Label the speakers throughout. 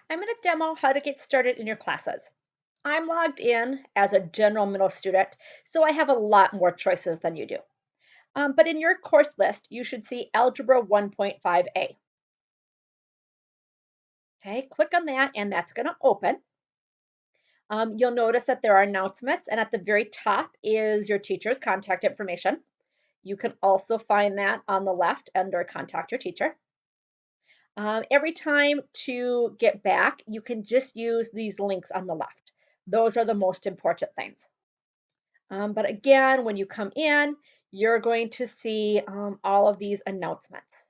Speaker 1: I'm going to demo how to get started in your classes. I'm logged in as a general middle student, so I have a lot more choices than you do. But in your course list, you should see Algebra 1.5a. Okay, click on that and that's going to open. You'll notice that there are announcements, and at the very top is your teacher's contact information. You can also find that on the left under Contact Your Teacher. Every time to get back, you can just use these links on the left. Those are the most important things. But again, when you come in, you're going to see all of these announcements.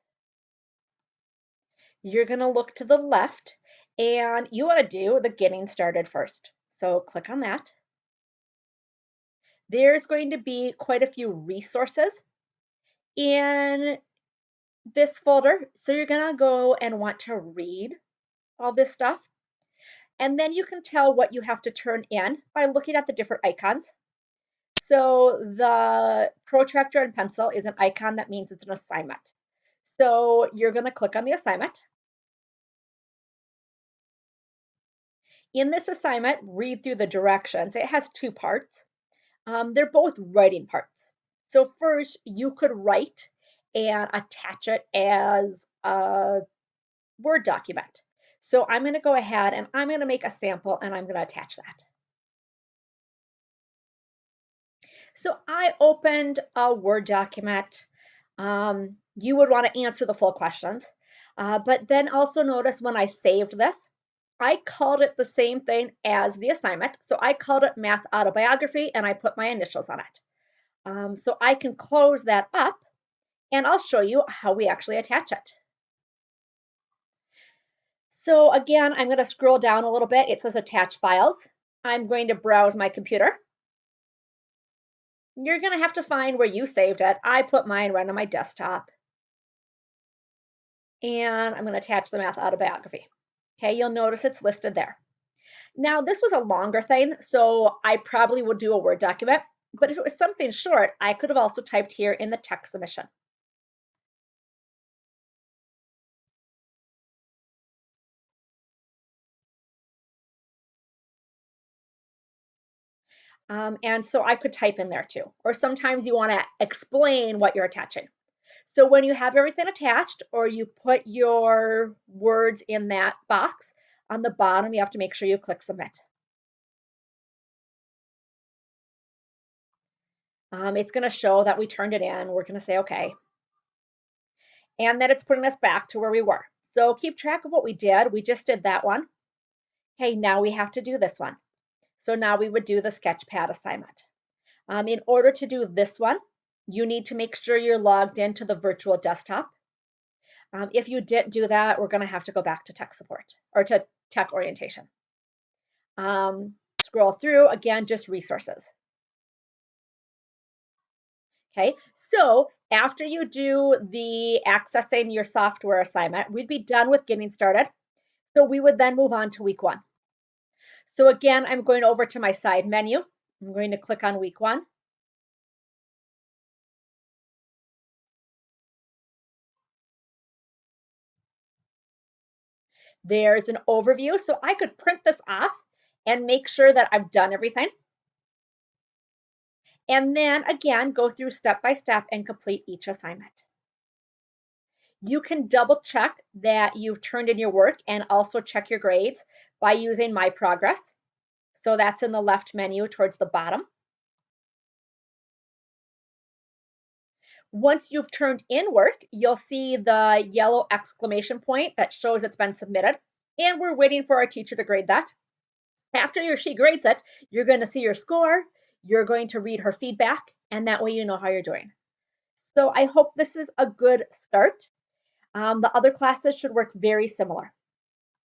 Speaker 1: You're going to look to the left and you want to do the getting started first. So click on that. There's going to be quite a few resources in this folder. So you're going to go and want to read all this stuff. And then you can tell what you have to turn in by looking at the different icons. So the protractor and pencil is an icon that means it's an assignment. So you're going to click on the assignment. In this assignment, read through the directions. It has two parts. They're both writing parts. So first, you could write and attach it as a Word document. So I'm going to go ahead and I'm going to make a sample and I'm going to attach that. So I opened a Word document. You would want to answer the full questions, but then also notice when I saved this, I called it the same thing as the assignment. So I called it Math Autobiography and I put my initials on it. So I can close that up and I'll show you how we actually attach it. So again, I'm going to scroll down a little bit. It says attach files. I'm going to browse my computer. You're going to have to find where you saved it. I put mine right on my desktop. And I'm going to attach the Math Autobiography. Okay, you'll notice it's listed there. Now, this was a longer thing, so I probably would do a Word document, but if it was something short, I could have also typed here in the text submission. And so I could type in there too. Or sometimes you want to explain what you're attaching. So when you have everything attached or you put your words in that box, on the bottom, you have to make sure you click submit. It's going to show that we turned it in. We're going to say okay. And then it's putting us back to where we were. So keep track of what we did. We just did that one. Okay, now we have to do this one. So now we would do the Sketchpad assignment. In order to do this one, you need to make sure you're logged into the virtual desktop. If you didn't do that, we're going to have to go back to tech support or to tech orientation. Scroll through, again, just resources. Okay, so after you do the accessing your software assignment, we'd be done with getting started. So we would then move on to week one. So again, I'm going over to my side menu. I'm going to click on week one. There's an overview. So I could print this off and make sure that I've done everything. And then again, go through step by step and complete each assignment. You can double check that you've turned in your work and also check your grades by using My Progress. So that's in the left menu towards the bottom. Once you've turned in work, you'll see the yellow exclamation point that shows it's been submitted. And we're waiting for our teacher to grade that. After she grades it, you're going to see your score. You're going to read her feedback, and that way you know how you're doing. So I hope this is a good start. The other classes should work very similar.